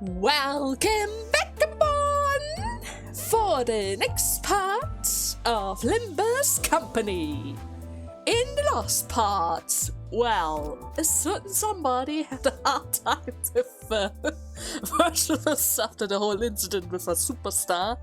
Welcome back, everyone, for the next part of Limbus Company. In the last part, well, a certain somebody had a hard time with Virtuous after the whole incident with a superstar.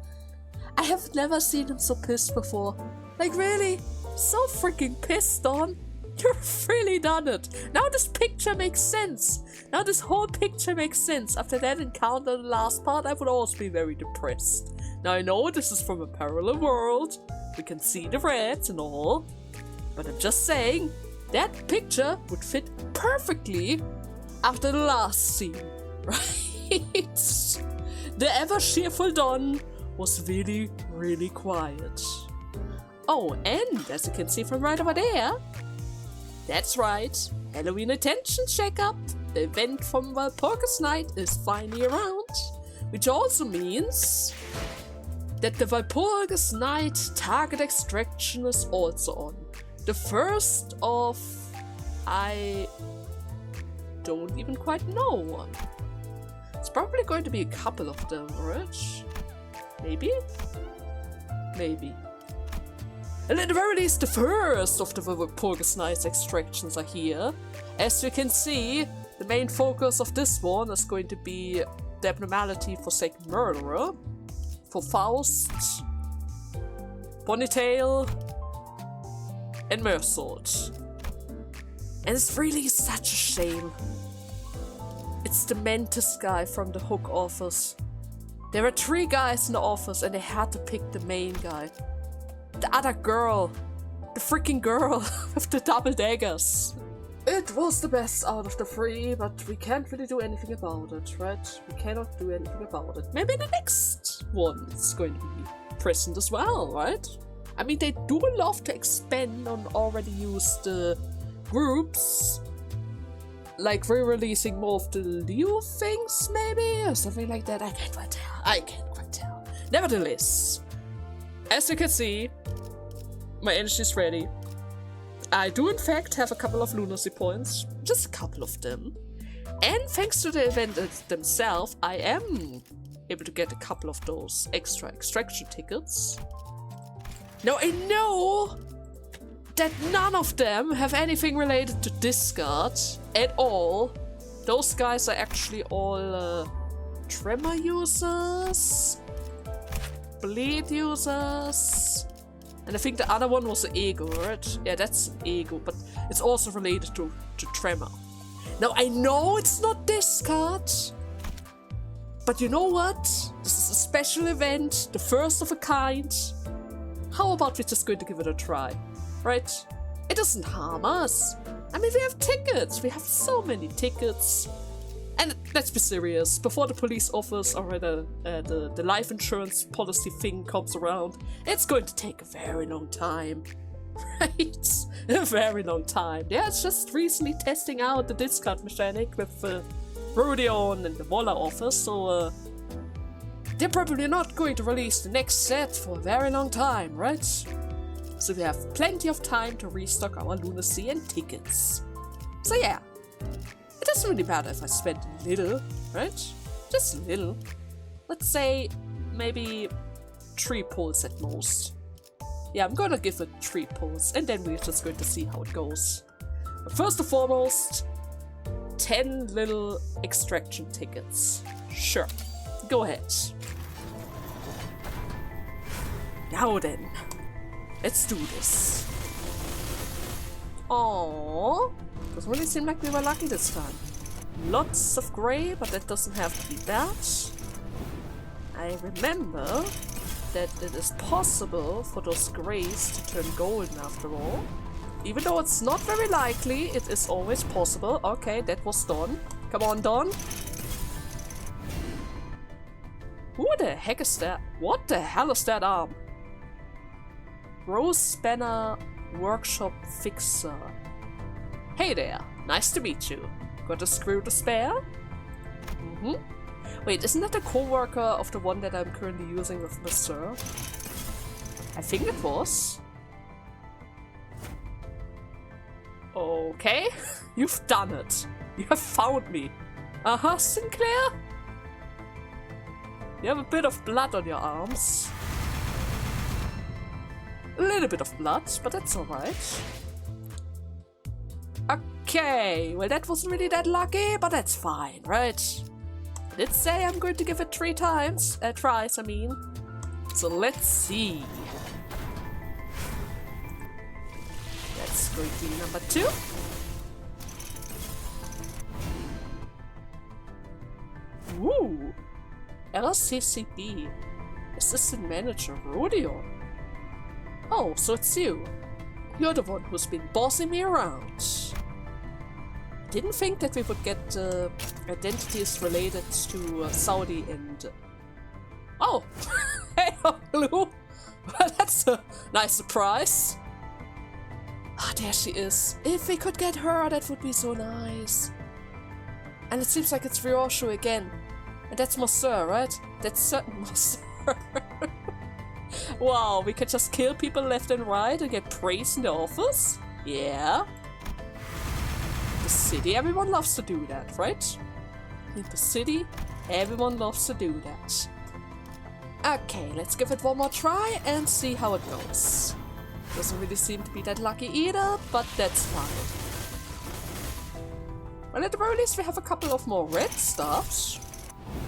I have never seen him so pissed before. Like, really? So freaking pissed on? You've really done it. Now this picture makes sense. Now this whole picture makes sense. After that encounter in the last part, I would also be very depressed. Now I know this is from a parallel world. We can see the reds and all. But I'm just saying, that picture would fit perfectly after the last scene. Right? The ever cheerful Dawn was really, really quiet. Oh, and as you can see from right over there, that's right, Halloween attention checkup. The event from Walpurgisnacht is finally around, which also means that the Walpurgisnacht target extraction is also on. The first of, I don't even quite know one. It's probably going to be a couple of them, right? Maybe? Maybe. And at the very least, the first of the Walpurgisnacht extractions are here. As you can see, the main focus of this one is going to be the abnormality Forsaken Murderer, for Faust, Ponytail, and Mersault. And it's really such a shame. It's the Mantis guy from the Hook office. There were 3 guys in the office and they had to pick the main guy. The other girl. The freaking girl with the double daggers. It was the best out of the 3, but we can't really do anything about it, right? We cannot do anything about it. Maybe the next one is going to be present as well, right? I mean, they do love to expand on already used groups. Like re-releasing more of the Leo things, maybe? Or something like that. I can't quite tell. Nevertheless, as you can see, my energy is ready. I do in fact have a couple of lunacy points, just a couple of them. And thanks to the event themselves, I am able to get a couple of those extra extraction tickets. Now I know that none of them have anything related to discard at all. Those guys are actually all tremor users, bleed users, and I think the other one was the ego, right? Yeah, that's an ego, but it's also related to tremor. Now I know it's not discard, but you know what? This is a special event, the first of a kind. How about we just going to give it a try, right? It doesn't harm us. I mean, we have tickets. We have so many tickets. And let's be serious, before the police office or the life insurance policy thing comes around, it's going to take a very long time, right? A very long time. Yeah, it's just recently testing out the discard mechanic with Rodion and the Waller office, so they're probably not going to release the next set for a very long time, right? So we have plenty of time to restock our lunacy and tickets. So yeah. It doesn't really matter if I spend a little, right? Just a little. Let's say maybe 3 pulls at most. Yeah, I'm gonna give it 3 pulls and then we're just going to see how it goes. But first and foremost, 10 little extraction tickets. Sure, go ahead. Now then, let's do this. Aww. Doesn't really seem like we were lucky this time. Lots of grey, but that doesn't have to be bad. I remember that it is possible for those greys to turn golden after all. Even though it's not very likely, it is always possible. Okay, that was Dawn. Come on, Dawn. Who the heck is that? What the hell is that arm? Rose Banner Workshop Fixer. Hey there, nice to meet you. Got a screw to spare? Wait, isn't that a co-worker of the one that I'm currently using with Mr.? I think it was. Okay, you've done it. You have found me. Sinclair? You have a bit of blood on your arms. A little bit of blood, but that's alright. Okay, well that wasn't really that lucky, but that's fine, right? I did say I'm going to give it 3 tries, I mean. So let's see. That's going to be number 2. Ooh! LCCB. Assistant Manager Rodeo. Oh, so it's you. You're the one who's been bossing me around. Didn't think that we would get identities related to Saudi and... Oh! Hey, Lou! Well, that's a nice surprise. Ah, there she is. If we could get her, that would be so nice. And it seems like it's Ryoshu again. And that's Monsieur, right? That's certain Monsieur. Wow, we can just kill people left and right and get praise in the office? Yeah. The city, everyone loves to do that, right? In the city, everyone loves to do that. Okay, let's give it one more try and see how it goes. Doesn't really seem to be that lucky either, but that's fine. Well, at the very least we have a couple of more red stuffs.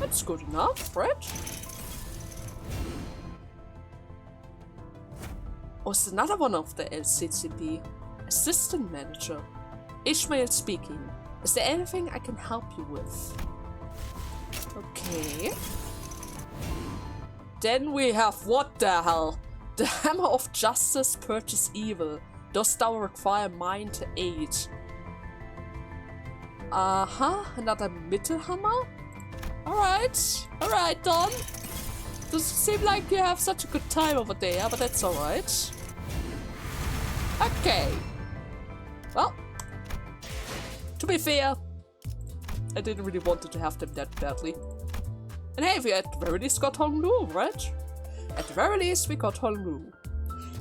That's good enough, right? Oh, it's another one of the LCCB. Assistant Manager. Ishmael speaking. Is there anything I can help you with? Okay. Then we have, what the hell? The Hammer of Justice purchase evil. Dost thou require mine to aid? Another Mittelhammer? Alright, Don. Doesn't seem like you have such a good time over there, but that's alright. Okay. Well, to be fair, I didn't really want to have them that badly. And hey, we at the very least got Honglu, right? At the very least, we got Honglu.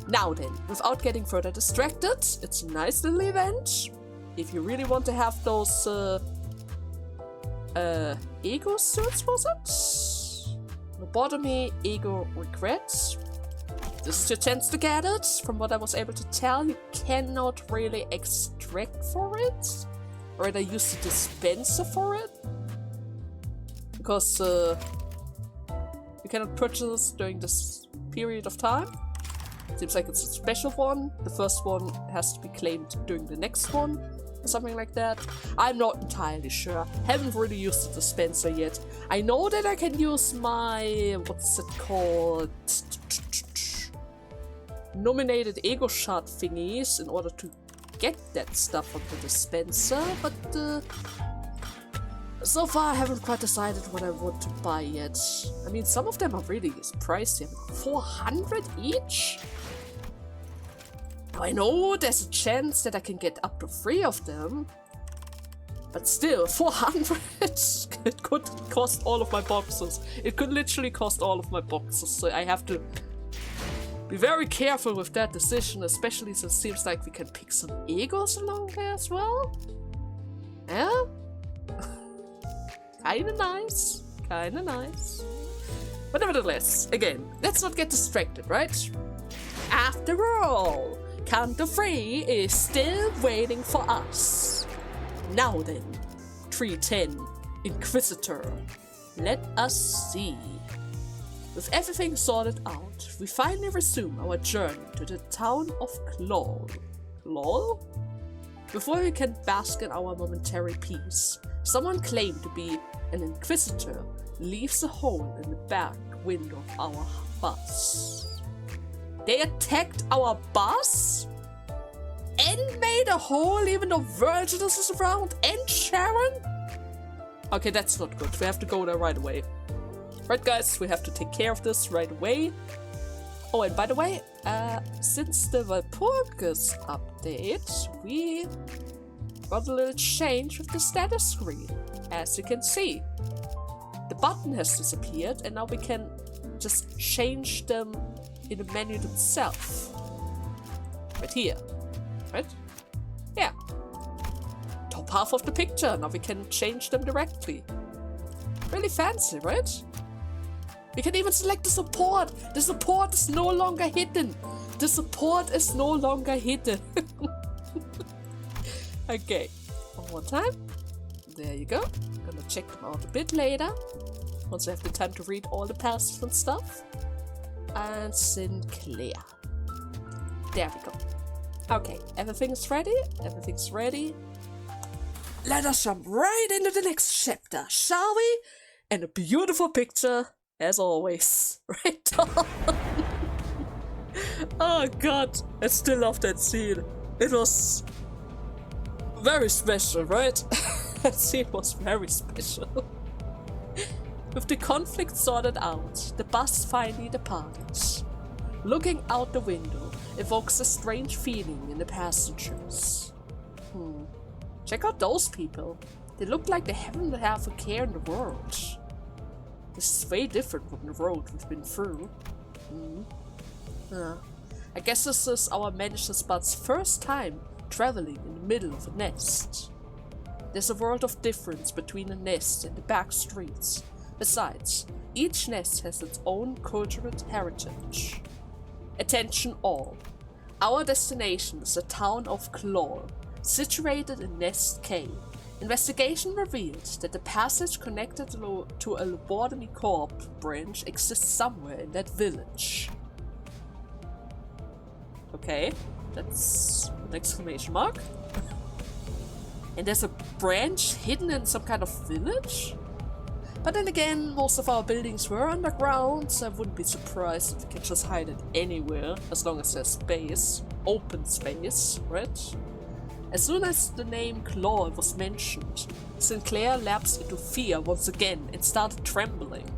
Now then, without getting further distracted, it's a nice little event. If you really want to have those, ego suits, was it? Lobotomy, ego, regrets. This is your chance to get it. From what I was able to tell, you cannot really extract for it. Or rather use the dispenser for it. Because, you cannot purchase during this period of time. Seems like it's a special one. The first one has to be claimed during the next one. Or something like that. I'm not entirely sure. Haven't really used the dispenser yet. I know that I can use my... what's it called? Nominated ego shot thingies in order to get that stuff from the dispenser, but so far I haven't quite decided what I want to buy yet. I mean, some of them are really pricey. 400 each? Now I know there's a chance that I can get up to 3 of them, but still, 400? It could cost all of my boxes. It could literally cost all of my boxes, so I have to be very careful with that decision, especially since it seems like we can pick some egos along there as well. Yeah? Kinda nice. Kinda nice. But nevertheless, again, let's not get distracted, right? After all, Count of 3 is still waiting for us. Now then, 310, Inquisitor. Let us see. With everything sorted out, we finally resume our journey to the town of Klol. Klol? Before we can bask in our momentary peace, someone claimed to be an Inquisitor leaves a hole in the back window of our bus. They attacked our bus? And made a hole even though Virginus is around and Sharon? Okay, that's not good. We have to go there right away. Right guys, we have to take care of this right away. Oh, and by the way, since the Walpurgis update, we got a little change with the status screen. As you can see, the button has disappeared and now we can just change them in the menu itself. Right here. Right? Yeah. Top half of the picture, now we can change them directly. Really fancy, right? We can even select the support. The support is no longer hidden. The support is no longer hidden. Okay, one more time. There you go. I'm gonna check them out a bit later. Once I have the time to read all the passages and stuff. And Sinclair. There we go. Okay, everything's ready. Everything's ready. Let us jump right into the next chapter, shall we? And a beautiful picture, as always. Right on. Oh god, I still love that scene. It was very special, right? That scene was very special. With the conflict sorted out, the bus finally departed. Looking out the window evokes a strange feeling in the passengers. Check out those people. They look like they haven't half a care in the world. This is way different from the road we've been through. I guess this is our manager Spud's first time traveling in the middle of a nest. There's a world of difference between a nest and the Backstreets. Besides, each nest has its own cultural heritage. Attention all. Our destination is the town of Claw, situated in Nest K. Investigation revealed that the passage connected to a lobotomy corp branch exists somewhere in that village. Okay, that's an exclamation mark. And there's a branch hidden in some kind of village? But then again, most of our buildings were underground, so I wouldn't be surprised if we can just hide it anywhere, as long as there's space. Open space, right? As soon as the name Claw was mentioned, Sinclair lapsed into fear once again and started trembling.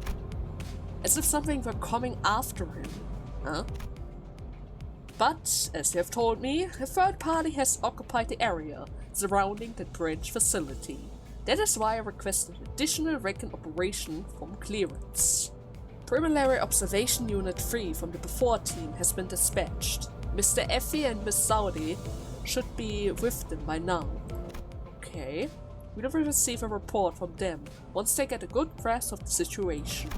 As if something were coming after him. Huh? But, as you have told me, a third party has occupied the area surrounding the branch facility. That is why I requested additional recon operation from clearance. Preliminary Observation Unit 3 from the before team has been dispatched. Mr. Effie and Miss Saudi should be with them by now. Okay. We'll receive a report from them once they get a good grasp of the situation.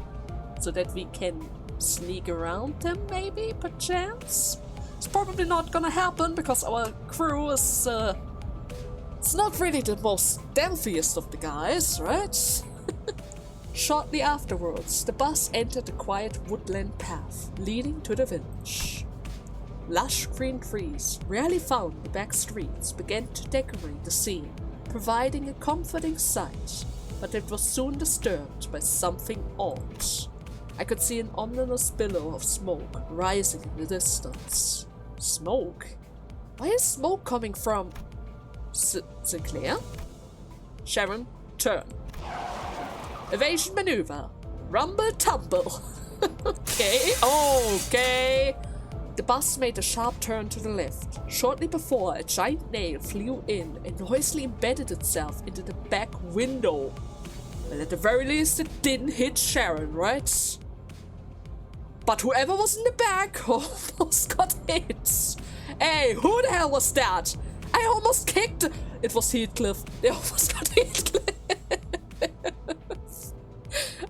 So that we can sneak around them, maybe, perchance? It's probably not gonna happen because our crew is, it's not really the most stealthiest of the guys, right? Shortly afterwards, the bus entered the quiet woodland path leading to the village. Lush green trees, rarely found in the back streets, began to decorate the scene, providing a comforting sight, but it was soon disturbed by something odd. I could see an ominous billow of smoke rising in the distance. Smoke? Why is smoke coming from... Sinclair? Sharon, turn. Evasion maneuver. Rumble tumble. Okay. The bus made a sharp turn to the left. Shortly before, a giant nail flew in and noisily embedded itself into the back window. Well, at the very least, it didn't hit Sharon, right? But whoever was in the back almost got hit. Hey, who the hell was that? I almost kicked... It was Heathcliff. They almost got Heathcliff.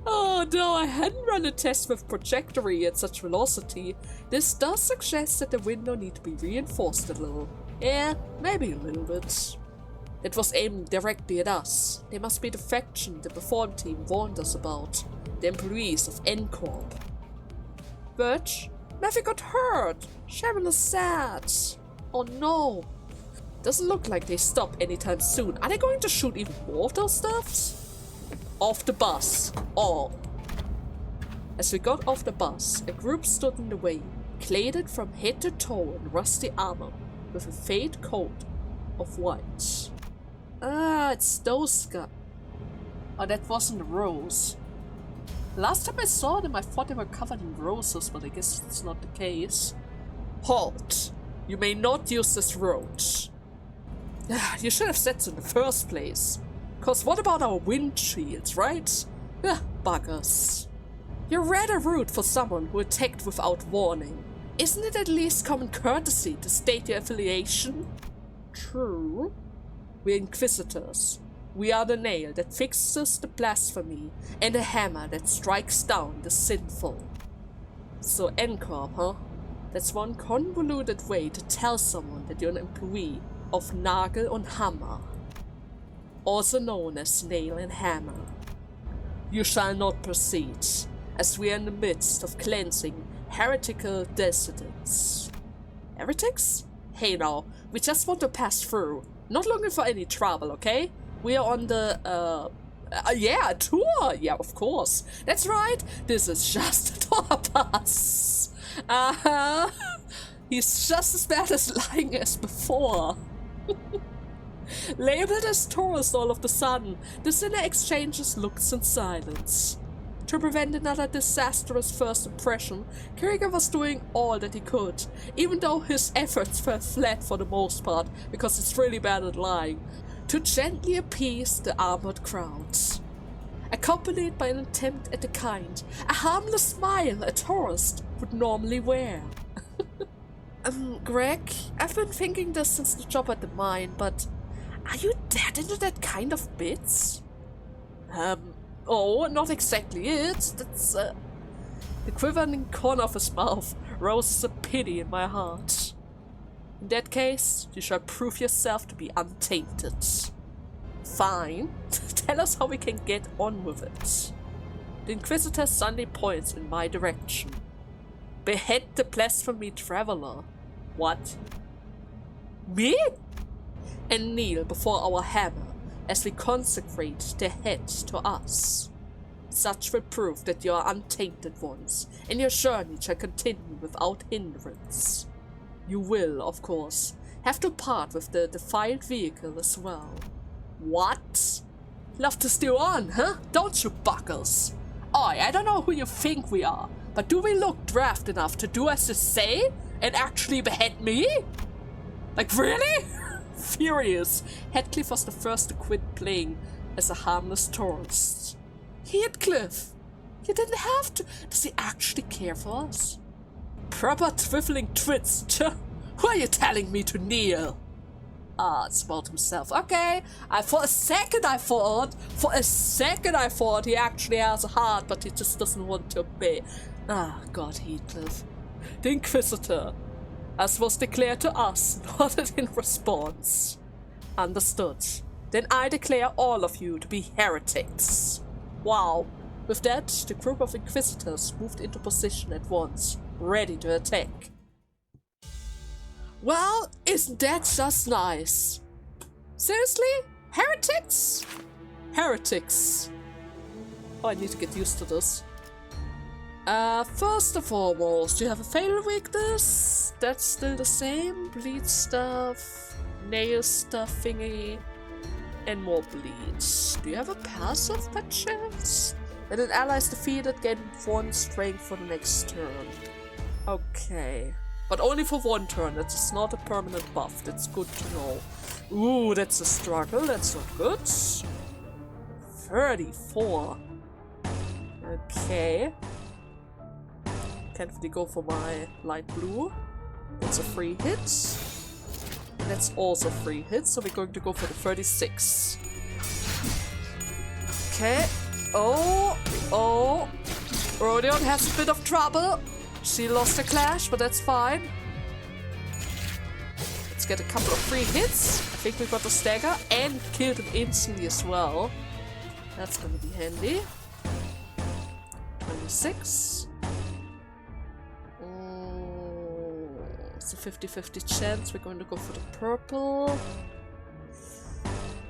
Oh no, I hadn't run a test with trajectory at such velocity. This does suggest that the window need to be reinforced a little. Yeah, maybe a little bit. It was aimed directly at us. They must be the faction the Perform team warned us about. The employees of N-Corp. Birch? Matthew got hurt! Sharon is sad. Oh no. Doesn't look like they stop anytime soon. Are they going to shoot even more of those stuffs? Off the bus. All. As we got off the bus, a group stood in the way, clad from head to toe in rusty armor, with a fade coat of white. Ah, it's those guys. Oh, that wasn't a rose. Last time I saw them, I thought they were covered in roses, but I guess it's not the case. Halt! You may not use this road. You should have said so in the first place. Cause what about our windshields, right? Buggers. You're rather rude for someone who attacked without warning. Isn't it at least common courtesy to state your affiliation? True. We're Inquisitors. We are the nail that fixes the blasphemy and the hammer that strikes down the sinful. So NCORP, huh? That's one convoluted way to tell someone that you're an employee of Nagel and Hammer, also known as Nail and Hammer. You shall not proceed, as we are in the midst of cleansing heretical dissidents. Heretics? Hey now, we just want to pass through, not looking for any trouble, okay? We are on the, yeah, a tour! Yeah, of course. That's right, this is just a tour pass. He's just as bad as lying as before. Labeled as tourists all of the sudden, the sinner exchanges looks in silence. To prevent another disastrous first impression, Krieger was doing all that he could, even though his efforts fell flat for the most part, because he's really bad at lying, to gently appease the armored crowds. Accompanied by an attempt at the kind, a harmless smile a tourist would normally wear. Greg, I've been thinking this since the job at the mine, but are you that into that kind of bits? Oh, not exactly it. That's, The quivering corner of his mouth roses a pity in my heart. In that case, you shall prove yourself to be untainted. Fine. Tell us how we can get on with it. The Inquisitor suddenly points in my direction. Behead the blasphemy traveler. What? Me? And kneel before our hammer as we consecrate their head to us. Such will prove that you are untainted ones, and your journey shall continue without hindrance. You will, of course, have to part with the defiled vehicle as well. What? Love to steal on, huh? Don't you, buckles? Oi, I don't know who you think we are, but do we look draft enough to do as you say and actually behead me? Like, really? Furious, Heathcliff was the first to quit playing as a harmless tourist. Heathcliff! You didn't have to. Does he actually care for us? Proper twiffling twits. Who are you telling me to kneel? Smelled himself. Okay, for a second I thought he actually has a heart, but he just doesn't want to obey. God, Heathcliff. The Inquisitor, as was declared to us, nodded in response. Understood. Then I declare all of you to be heretics. Wow. With that, the group of Inquisitors moved into position at once, ready to attack. Well, isn't that just nice? Seriously? Heretics? Heretics. Oh, I need to get used to this. First and foremost, you have a fatal weakness. That's still the same. Bleed stuff, nail stuff thingy, and more bleeds. Do you have a passive by chance? And an ally is defeated, gain 1 strength for the next turn. Okay. But only for 1 turn, that is not a permanent buff, that's good to know. Ooh, that's a struggle, that's not good. 34. Okay. Can't really go for my light blue. That's a free hit. And that's also a free hit, so we're going to go for the 36. Okay. Oh. Rodion has a bit of trouble. She lost a clash, but that's fine. Let's get a couple of free hits. I think we got the stagger and killed him instantly as well. That's gonna be handy. 26. It's a 50-50 chance. We're going to go for the purple.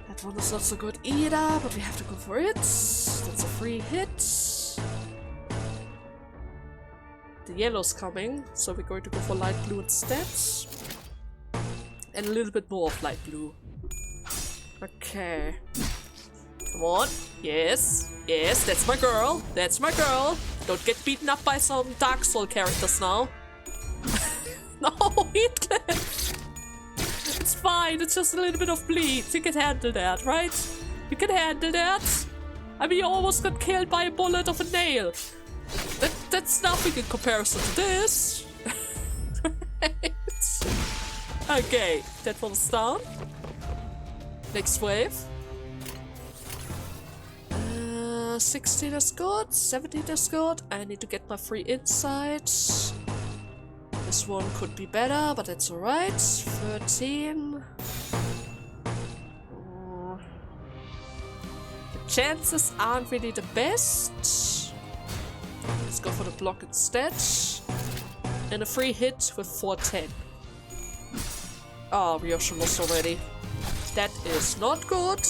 That one is not so good either, but we have to go for it. That's a free hit. The yellow's coming, so we're going to go for light blue instead. And a little bit more of light blue. Okay. Come on. Yes, that's my girl. That's my girl. Don't get beaten up by some Dark Soul characters now. No, Heathcliff! It's fine, it's just a little bit of bleed. You can handle that, right? You can handle that. I mean, you almost got killed by a bullet of a nail. That's nothing in comparison to this. Right? Okay, that one's down. Next wave. 16 is good, 17 is good. I need to get my free insight. This one could be better, but it's alright. 13. The chances aren't really the best. Let's go for the block instead. And a free hit with 410. Oh, Ryosha lost already. That is not good,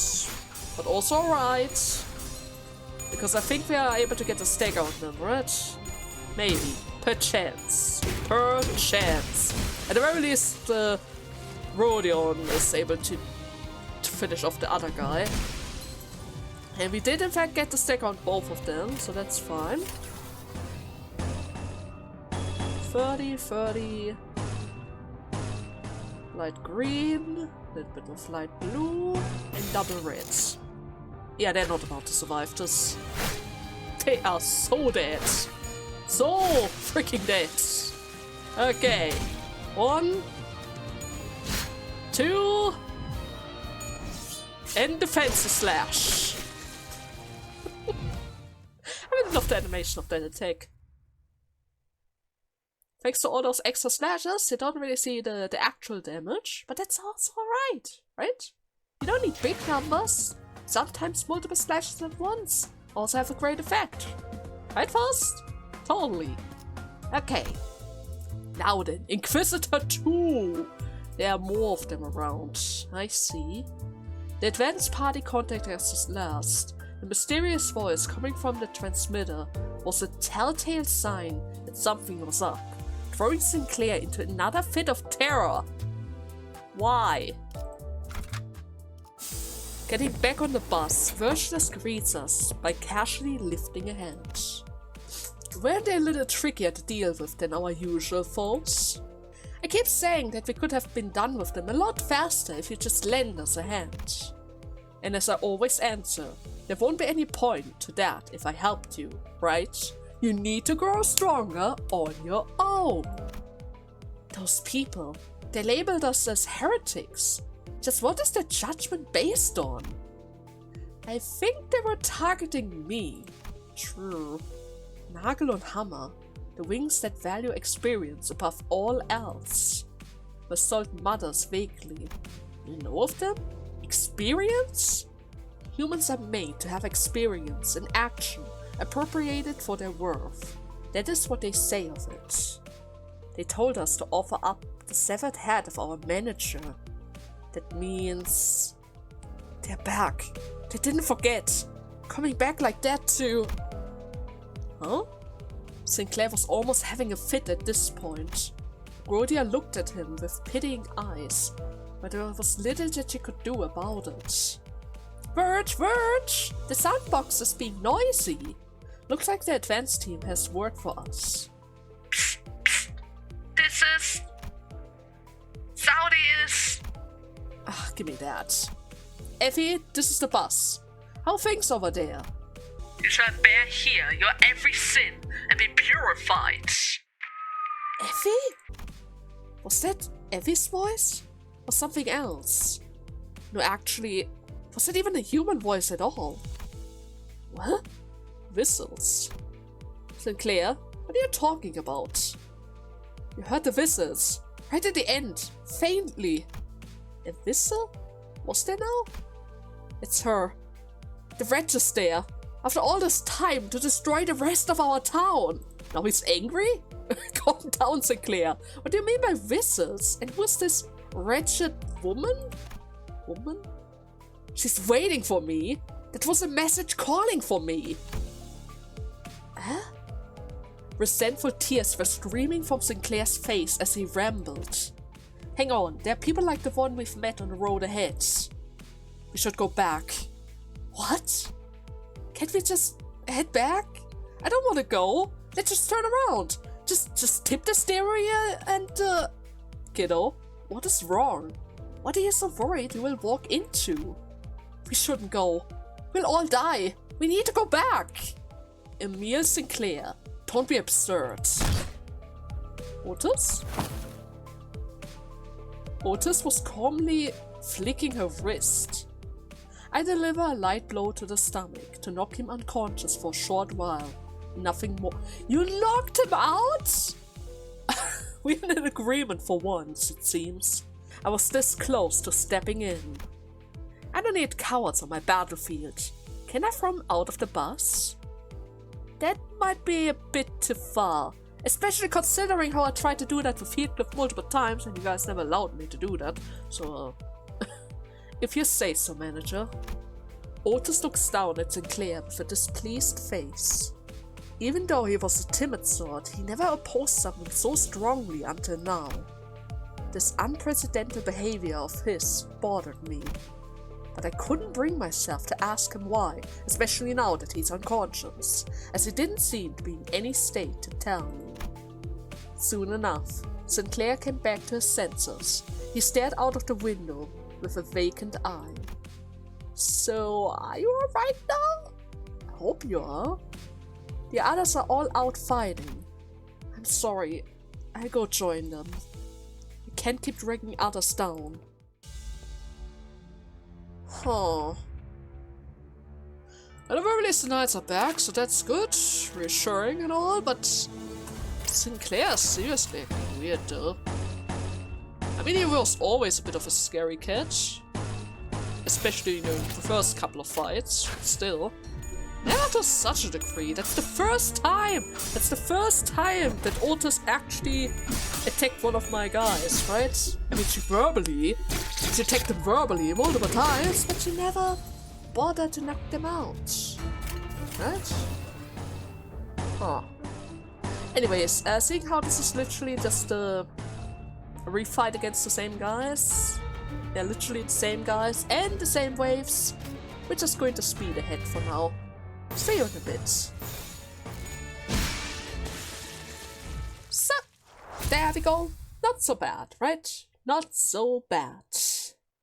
but also alright. Because I think we are able to get a stagger on them, right? Maybe. Perchance. Perchance. At the very least, Rodion is able to finish off the other guy. And we did in fact get the stagger on both of them, so that's fine. 30, 30. Light green, a little bit of light blue, and double reds. Yeah, they're not about to survive this. They are so dead. So freaking dead. Okay. 1, 2, and defensive slash. I really love the animation of that attack. Thanks to all those extra slashes, you don't really see the actual damage, but that's also alright, right? You don't need big numbers. Sometimes multiple slashes at once also have a great effect. Right, Faust? Totally. Okay. Now then, Inquisitor 2! There are more of them around. I see. The advanced party contacted us last. The mysterious voice coming from the transmitter was a telltale sign that something was up, throwing Sinclair into another fit of terror. Why? Getting back on the bus, Virtuous greets us by casually lifting a hand. Weren't they a little trickier to deal with than our usual foes? I keep saying that we could have been done with them a lot faster if you just lend us a hand. And as I always answer, there won't be any point to that if I helped you, right? You need to grow stronger on your own. Those people, they labeled us as heretics. Just what is their judgment based on? I think they were targeting me. True. Nagel and Hammer, the wings that value experience above all else. Basalt mutters vaguely. You know of them? Experience? Humans are made to have experience and action appropriated for their worth. That is what they say of it. They told us to offer up the severed head of our manager. That means they're back. They didn't forget. Coming back like that too. Huh? Sinclair was almost having a fit at this point. Rhodia looked at him with pitying eyes, but there was little that she could do about it. Verge! The soundbox is being noisy. Looks like the advanced team has word for us. This is... Saudi is... Ah, give me that. Effie, this is the bus. How things over there? You shall bear here your every sin and be purified. Effie? Was that Effie's voice? Or something else? No, actually, was it even a human voice at all? What? Whistles. Sinclair, what are you talking about? You heard the whistles. Right at the end. Faintly. A whistle? Was there now? It's her. The wretch is there. After all this time to destroy the rest of our town. Now he's angry? Calm down, Sinclair. What do you mean by whistles? And who's this wretched woman? Woman? She's waiting for me. That was a message calling for me. Huh? Resentful tears were streaming from Sinclair's face as he rambled. Hang on, there are people like the one we've met on the road ahead. We should go back. What? Can't we just head back? I don't want to go. Let's just turn around. Just tip the stereo and, Kiddo, what is wrong? What are you so worried we will walk into? We shouldn't go. We'll all die. We need to go back. Emile Sinclair, don't be absurd. Otis? Otis was calmly flicking her wrist. I deliver a light blow to the stomach to knock him unconscious for a short while. Nothing more. You locked him out? We're in an agreement for once, it seems. I was this close to stepping in. I don't need cowards on my battlefield. Can I throw him out of the bus? That might be a bit too far. Especially considering how I tried to do that with Heathcliff multiple times and you guys never allowed me to do that. So, if you say so, manager. Otis looks down at Sinclair with a displeased face. Even though he was a timid sort, he never opposed something so strongly until now. This unprecedented behavior of his bothered me. But I couldn't bring myself to ask him why, especially now that he's unconscious, as he didn't seem to be in any state to tell me. Soon enough, Sinclair came back to his senses. He stared out of the window with a vacant eye. So, are you alright now? I hope you are. The others are all out fighting. I'm sorry, I'll go join them. We can't keep dragging others down. Huh. At the very least the knights are back, so that's good. Reassuring and all, but Sinclair is seriously weird though. I mean, he was always a bit of a scary catch. Especially, you know, the first couple of fights, still. Never to such a degree. That's the first time! That's the first time that Otis actually attacked one of my guys, right? I mean, she attacked him verbally multiple times, but she never bothered to knock them out. Right? Huh. Anyways, seeing how this is literally just a refight against the same guys. They're literally the same guys and the same waves. We're just going to speed ahead for now. See you in a bit. So, there we go. Not so bad, right? Not so bad.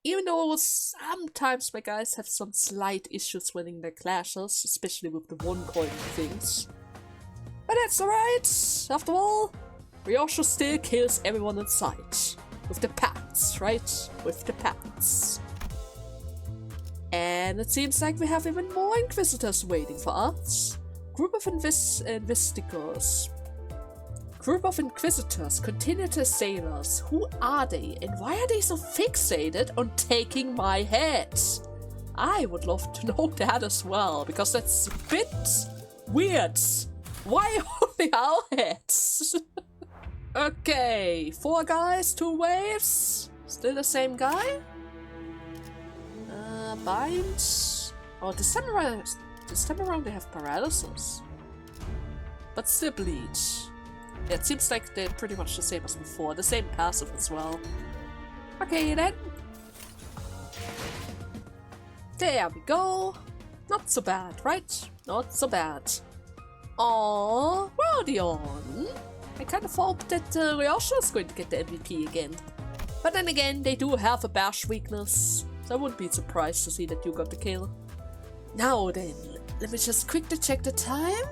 Even though sometimes my guys have some slight issues winning their clashes, especially with the one-coin things. But that's alright. After all, Ryosho still kills everyone in sight. With the pacts, right? With the pacts. And it seems like we have even more Inquisitors waiting for us. Group of Inquisitors continue to assail us. Who are they, and why are they so fixated on taking my head? I would love to know that as well, because that's a bit weird. Why only our heads? Okay, 4 guys, 2 waves. Still the same guy? Bind. Oh, this time around they have paralysis. But still bleed. Yeah, it seems like they're pretty much the same as before. The same passive as well. Okay then. There we go. Not so bad, right? Not so bad. Aww, Rodion. I kind of hope that Ryosho is going to get the MVP again. But then again, they do have a bash weakness. So I wouldn't be surprised to see that you got the kill. Now then, let me just quickly check the time.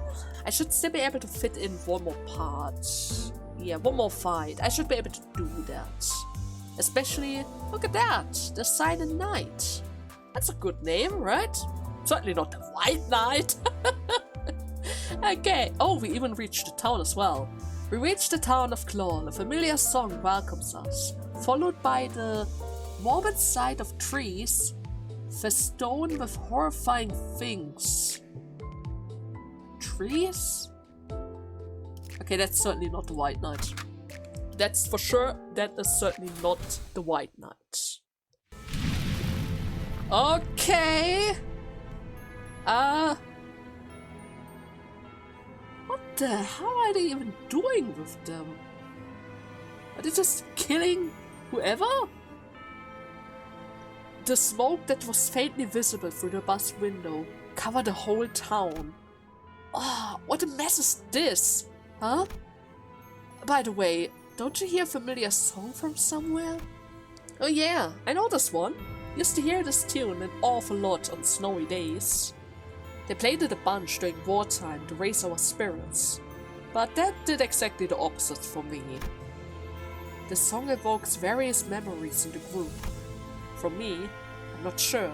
I should still be able to fit in one more part. Yeah, one more fight. I should be able to do that. Especially, look at that, the Silent Knight. That's a good name, right? Certainly not the White Knight. Okay, oh, we even reached the town as well. We reached the town of Claw. A familiar song welcomes us, followed by the morbid sight of trees festooned with horrifying things. Trees? Okay, that's certainly not the White Knight. That's for sure, that is certainly not the White Knight. Okay. What the hell are they even doing with them? Are they just killing whoever? The smoke that was faintly visible through the bus window covered the whole town. Oh, what a mess is this? Huh? By the way, don't you hear a familiar song from somewhere? Oh yeah, I know this one. Used to hear this tune an awful lot on snowy days. They played it a bunch during wartime to raise our spirits, but that did exactly the opposite for me. The song evokes various memories in the group. For me, I'm not sure.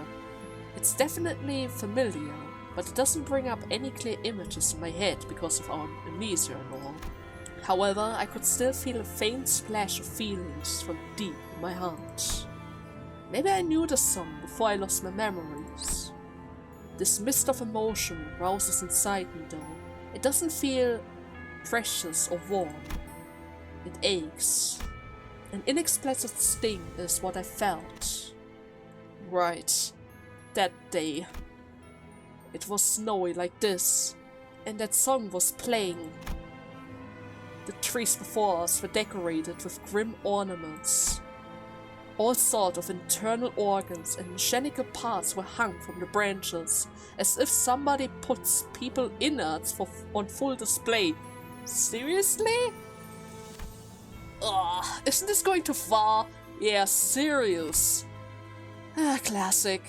It's definitely familiar, but it doesn't bring up any clear images in my head because of our amnesia and all. However, I could still feel a faint splash of feelings from deep in my heart. Maybe I knew the song before I lost my memories. This mist of emotion rouses inside me though. It doesn't feel precious or warm. It aches. An inexplicit sting is what I felt. Right. That day. It was snowy like this, and that song was playing. The trees before us were decorated with grim ornaments. All sorts of internal organs and mechanical parts were hung from the branches, as if somebody puts people innards on full display. Seriously? Ugh, isn't this going too far? Yeah, serious. Classic.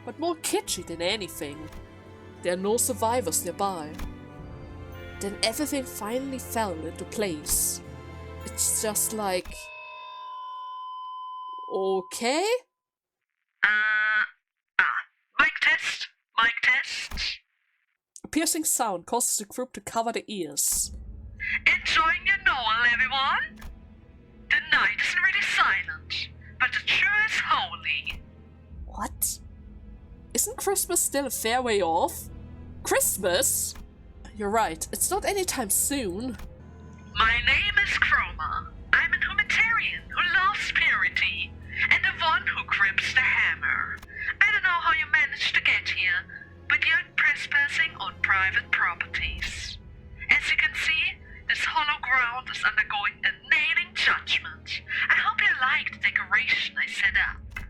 But more kitschy than anything. There are no survivors nearby. Then everything finally fell into place. It's just like... Okay? Mic test, mic test. A piercing sound causes the group to cover their ears. Enjoying your Noel, everyone? The night isn't really silent, but it sure is holy. What? Isn't Christmas still a fair way off? Christmas? You're right, it's not anytime soon. My name is Chroma. I'm an humanitarian who loves purity, and the one who grips the hammer. I don't know how you managed to get here, but you're trespassing on private properties. As you can see, this hollow ground is undergoing a nailing judgment. I hope you like the decoration I set up.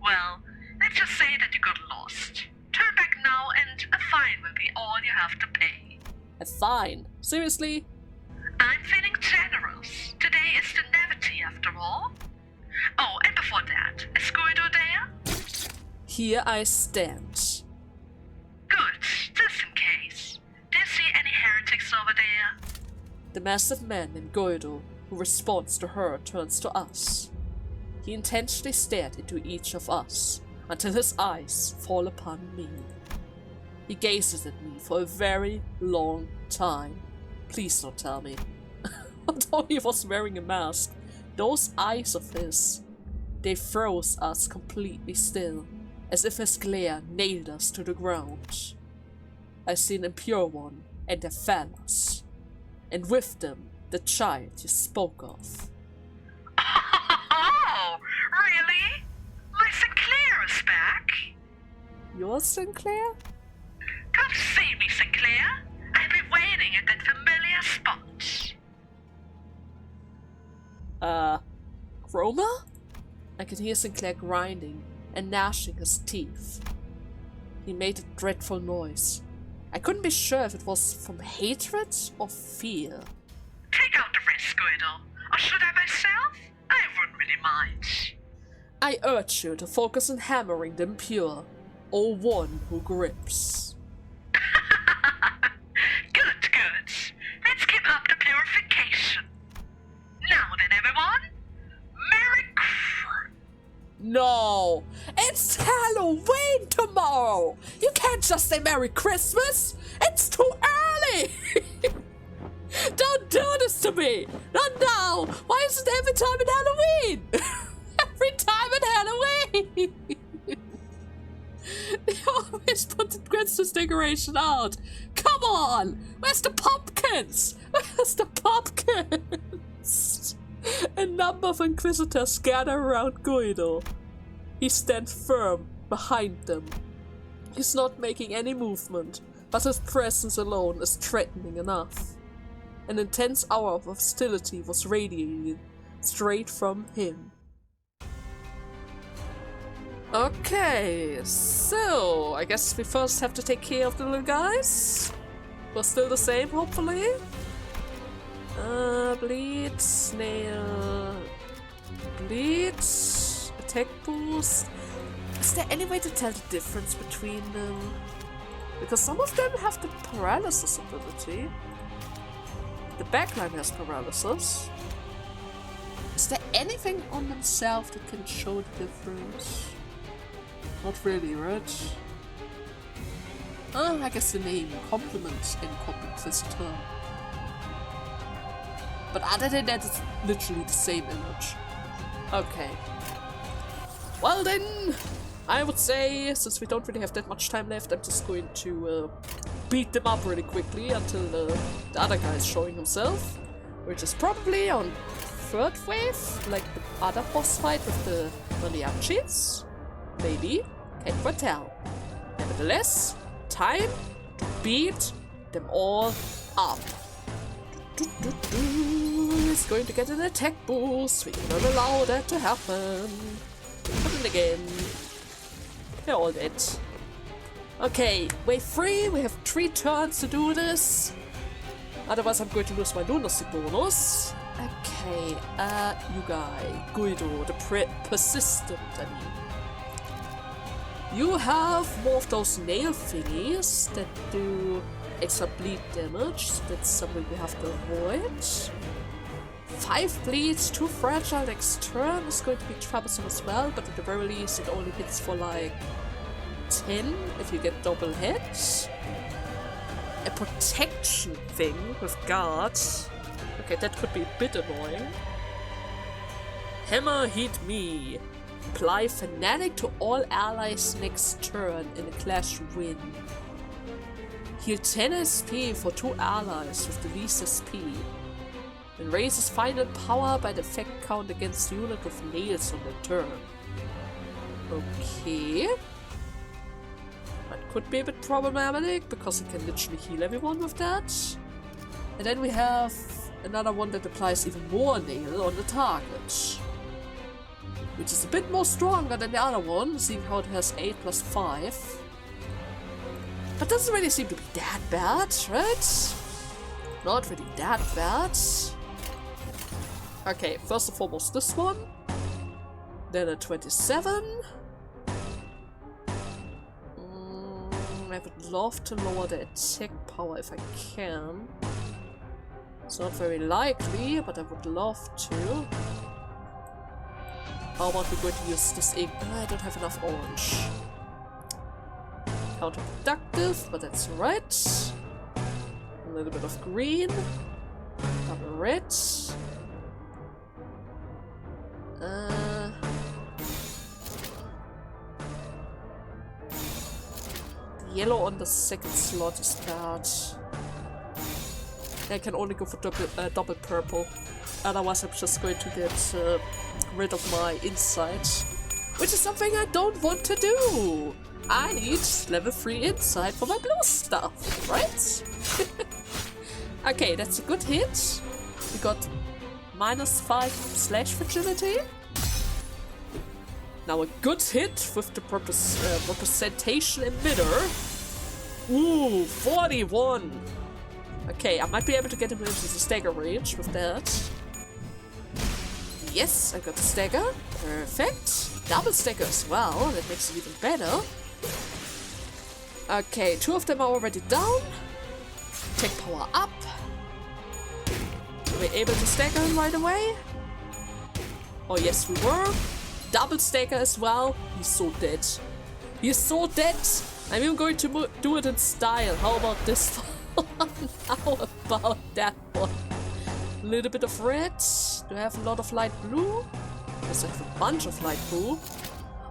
Well, let's just say that you got lost. Turn back now and a fine will be all you have to pay. A fine? Seriously? I'm feeling generous. Today is the Nativity after all. Oh, and before that, is Guido there? Here I stand. Good, just in case. Do you see any heretics over there? The massive man named Guido, who responds to her, turns to us. He intensely stared into each of us, until his eyes fall upon me. He gazes at me for a very long time. Please don't tell me. Although he was wearing a mask, those eyes of his, they froze us completely still, as if his glare nailed us to the ground. I see an impure one and their fellas, and with them the child you spoke of. Oh, really? My Sinclair is back? Your Sinclair? Come see me, Sinclair. I've been waiting at that familiar spot. Chroma? I could hear Sinclair grinding and gnashing his teeth. He made a dreadful noise. I couldn't be sure if it was from hatred or fear. Take out the risk, Guido. Or should I myself? I wouldn't really mind. I urge you to focus on hammering the impure, or one who grips. Good. Let's keep up the purification. Now then, everyone. Merry Christmas. No! It's Halloween tomorrow! You can't just say Merry Christmas! It's too early! Don't do this to me! Not now! Why is it every time at Halloween? Every time at Halloween! They always put the Christmas decoration out! Come on! Where's the pumpkins? Where's the pumpkins? A number of inquisitors gather around Guido. He stands firm behind them. He's not making any movement, but his presence alone is threatening enough. An intense hour of hostility was radiating straight from him. Okay, so I guess we first have to take care of the little guys. We're still the same, hopefully. Bleed, snail, bleed, attack boost. Is there any way to tell the difference between them? Because some of them have the paralysis ability. The backline has paralysis. Is there anything on themselves that can show the difference? Not really, right? I guess the name complements incompetent visitor. But other than that, it's literally the same image. Okay. Well then, I would say, since we don't really have that much time left, I'm just going to beat them up really quickly until the other guy is showing himself. Which is probably on third wave, like the other boss fight with the mariachis? Maybe? Can't quite tell. Nevertheless, time to beat them all up. It's going to get an attack boost. We cannot allow that to happen. But then again, they're all dead. Okay, wave 3. We have 3 turns to do this. Otherwise, I'm going to lose my lunacy bonus. Okay, you guy, Guido, the persistent, I mean. You have more of those nail thingies that do extra bleed damage. That's something we have to avoid. 5 bleeds, 2 fragile next turn is going to be troublesome as well, but at the very least it only hits for like 10 if you get double hits. A protection thing with guards. Okay, that could be a bit annoying. Hammer hit me. Apply Fanatic to all allies next turn in a clash win. Heal 10 SP for 2 allies with the least SP. And raises final power by the effect count against the unit with nails on the turn. Okay. That could be a bit problematic because it can literally heal everyone with that. And then we have another one that applies even more nail on the target. Which is a bit more stronger than the other one, seeing how it has 8 plus 5. But doesn't really seem to be that bad, right? Not really that bad. Okay, first and foremost this one. Then a 27. I would love to lower the attack power if I can. It's not very likely, but I would love to. How about we go to use this ink? I don't have enough orange. Counterproductive, but that's right. A little bit of green. Double red. The yellow on the second slot is bad. I can only go for double purple. Otherwise I'm just going to get rid of my insight. Which is something I don't want to do! I need level 3 insight for my blue stuff, right? Okay, that's a good hit. We got -5 slash fragility. Now a good hit with the representation emitter. Ooh, 41! Okay, I might be able to get him into the stagger range with that. Yes, I got the stagger. Perfect. Double stagger as well. That makes it even better. Okay, 2 of them are already down. Take power up. Were we able to stagger him right away? Oh yes, we were. Double stagger as well. He's so dead. He's so dead. I'm even going to do it in style. How about this one? How about that one? A little bit of red. Do I have a lot of light blue? Yes, I have a bunch of light blue.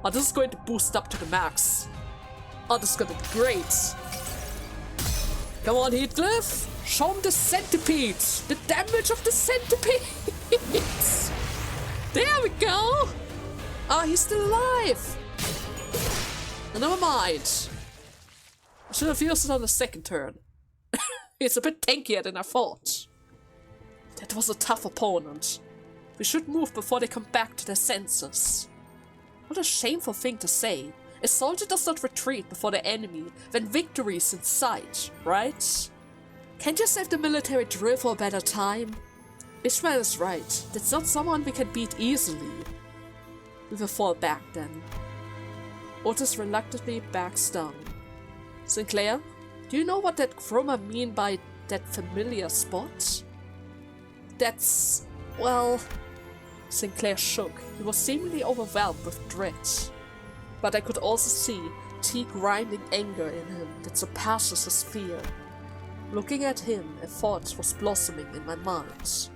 Oh, this is going to boost up to the max. Oh, this is gonna be great. Come on, Heathcliff. Show him the centipede. The damage of the centipede. There we go. Oh, he's still alive. Oh, never mind. I should have used it on the second turn. It's a bit tankier than I thought. That was a tough opponent. We should move before they come back to their senses. What a shameful thing to say. A soldier does not retreat before the enemy when victory is in sight, right? Can't you save the military drill for a better time? Ishmael is right. That's not someone we can beat easily. We will fall back then. Otis reluctantly backs down. Sinclair, do you know what that chroma mean by that familiar spot? That's... well... Sinclair shook. He was seemingly overwhelmed with dread. but I could also see teeth-grinding anger in him that surpasses his fear. Looking at him, a thought was blossoming in my mind.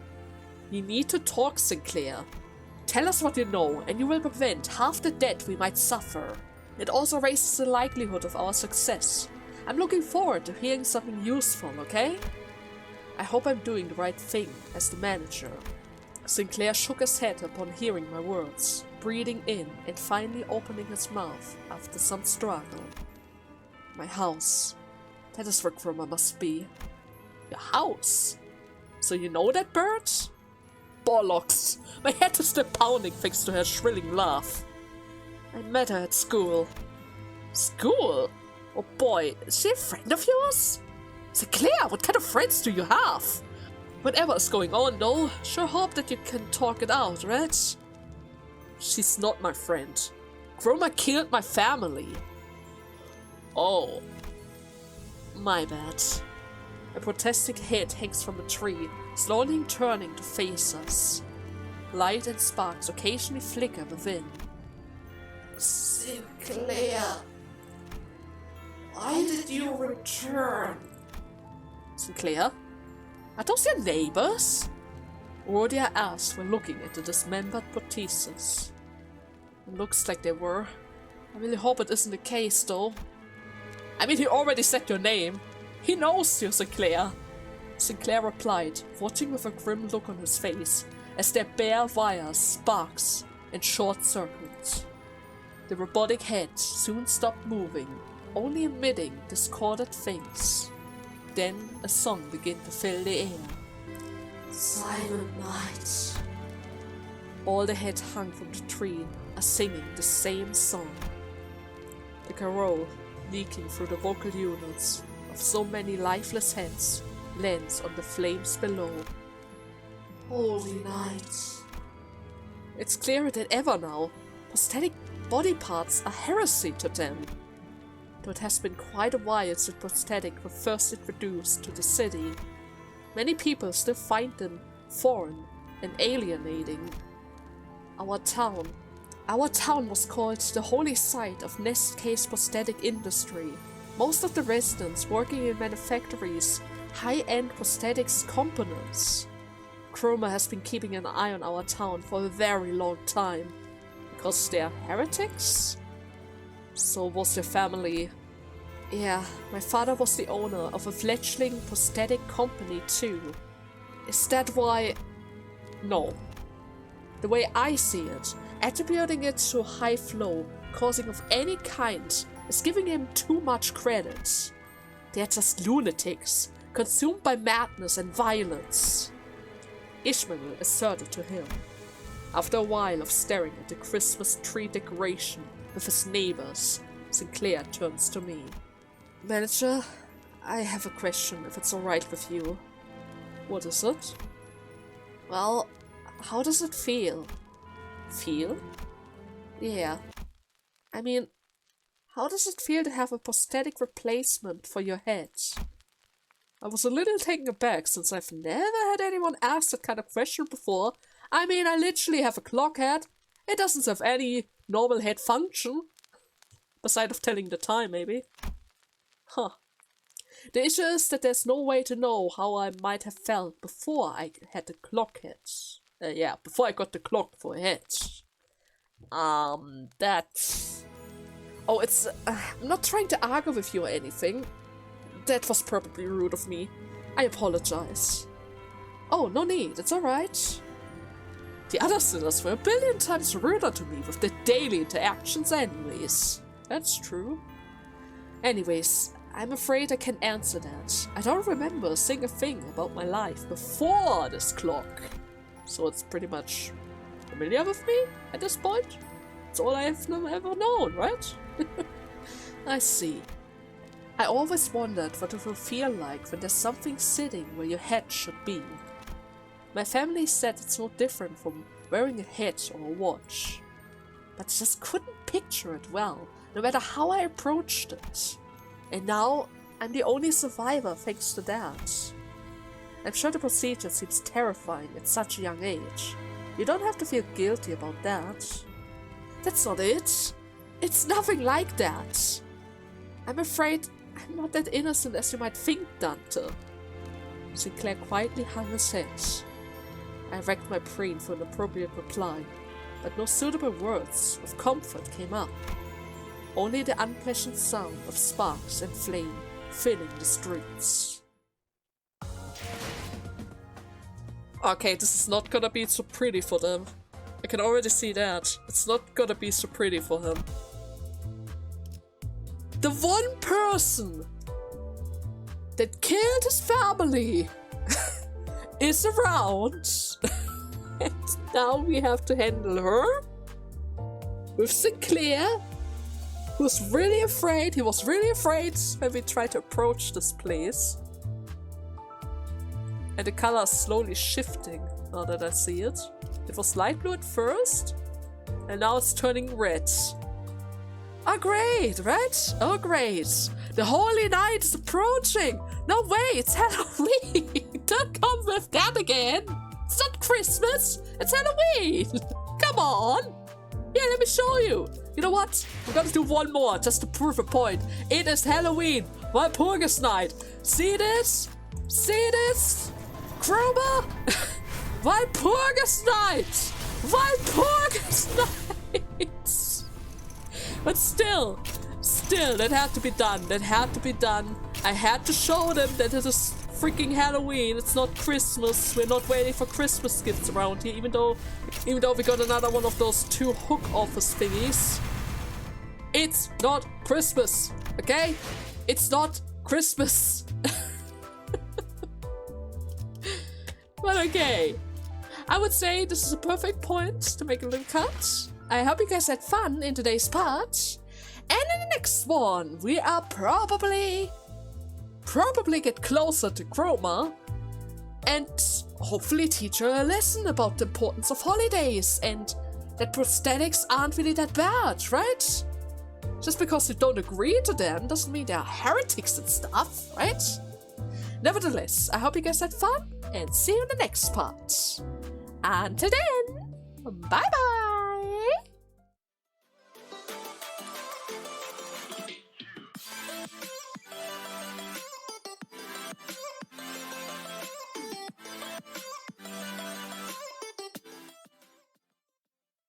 You need to talk, Sinclair. Tell us what you know, and you will prevent half the death we might suffer. It also raises the likelihood of our success. I'm looking forward to hearing something useful, okay? I hope I'm doing the right thing as the manager. Sinclair shook his head upon hearing my words, breathing in and finally opening his mouth after some struggle. My house. That is where Krumma must be. Your house? So you know that bird? Bollocks! My head is still pounding thanks to her shrilling laugh. I met her at school. School? Oh boy, is she a friend of yours? Sinclair, what kind of friends do you have? Whatever is going on though, sure hope that you can talk it out, right? She's not my friend. Krumma killed my family. Oh. My bad. A protesting head hangs from a tree, slowly turning to face us. Light and sparks occasionally flicker within. Sinclair, why did you return? Sinclair? Are those your neighbors? Rodia asked when looking at the dismembered prosthesis. It looks like they were. I really hope it isn't the case, though. I mean, he already said your name. He knows you, Sinclair. Sinclair replied, watching with a grim look on his face, as their bare wires sparks and short-circuited. The robotic head soon stopped moving, only emitting discordant things. Then a song began to fill the air. Silent night. All the heads hung from the tree are singing the same song. The carol, leaking through the vocal units of so many lifeless heads, lands on the flames below. Holy night. It's clearer than ever now. Prosthetic body parts are heresy to them. Though it has been quite a while since prosthetic were first introduced to the city, many people still find them foreign and alienating. Our town was called the holy site of Nest Case prosthetic industry. Most of the residents working in manufactories high-end prosthetics components. Krumma has been keeping an eye on our town for a very long time. Because they're heretics? So was your family. Yeah, my father was the owner of a fledgling prosthetic company too. Is that why? No. The way I see it, attributing it to high flow causing of any kind is giving him too much credit. They're just lunatics, consumed by madness and violence. Ishmael asserted to him. After a while of staring at the Christmas tree decoration with his neighbors, Sinclair turns to me. Manager, I have a question if it's alright with you. What is it? Well, how does it feel? Feel? Yeah. I mean, how does it feel to have a prosthetic replacement for your head? I was a little taken aback since I've never had anyone ask that kind of question before. I mean, I literally have a clock head. It doesn't have any normal head function. Besides of telling the time, maybe. Huh. The issue is that there's no way to know how I might have felt before I had the clock head. Before I got the clock for a head. That's... Oh, it's... I'm not trying to argue with you or anything. That was probably rude of me. I apologize. Oh, no need, it's alright. The other sinners were a billion times ruder to me with their daily interactions anyways. That's true. Anyways, I'm afraid I can't answer that. I don't remember saying a thing about my life before this clock. So it's pretty much familiar with me at this point. It's all I've ever known, right? I see. I always wondered what it will feel like when there's something sitting where your head should be. My family said it's no different from wearing a hat or a watch. But I just couldn't picture it well, no matter how I approached it. And now, I'm the only survivor thanks to that. I'm sure the procedure seems terrifying at such a young age. You don't have to feel guilty about that. That's not it. It's nothing like that. I'm afraid I'm not that innocent as you might think, Dante. Sinclair quietly hung his head. I racked my brain for an appropriate reply, but no suitable words of comfort came up. Only the unpleasant sound of sparks and flame filling the streets. Okay, this is not gonna be so pretty for them. I can already see that. It's not gonna be so pretty for him. The one person that killed his family is around. And now we have to handle her with Sinclair, who's really afraid. He was really afraid when we tried to approach this place. And the color is slowly shifting now that I see it. It was light blue at first, and now it's turning red. Oh great, red? Oh great. The holy night is approaching. No way, it's Halloween. Don't come with that again. It's not Christmas, it's Halloween. Come on. Yeah, let me show you. You know what? We're gonna do one more just to prove a point. It is Halloween. Walpurgisnacht. See this? See this? Chroma? Walpurgisnacht! Walpurgisnacht! But still, that had to be done. That had to be done. I had to show them that it is freaking Halloween. It's not Christmas. We're not waiting for Christmas gifts around here, even though we got another one of those 2 hook office thingies. It's not Christmas, okay? It's not Christmas. But okay. I would say this is a perfect point to make a little cut. I hope you guys had fun in today's part. And in the next one, we are probably get closer to Chroma and hopefully teach her a lesson about the importance of holidays and that prosthetics aren't really that bad, right? Just because you don't agree to them doesn't mean they're heretics and stuff, right? Nevertheless, I hope you guys had fun and see you in the next part. Until then, bye bye!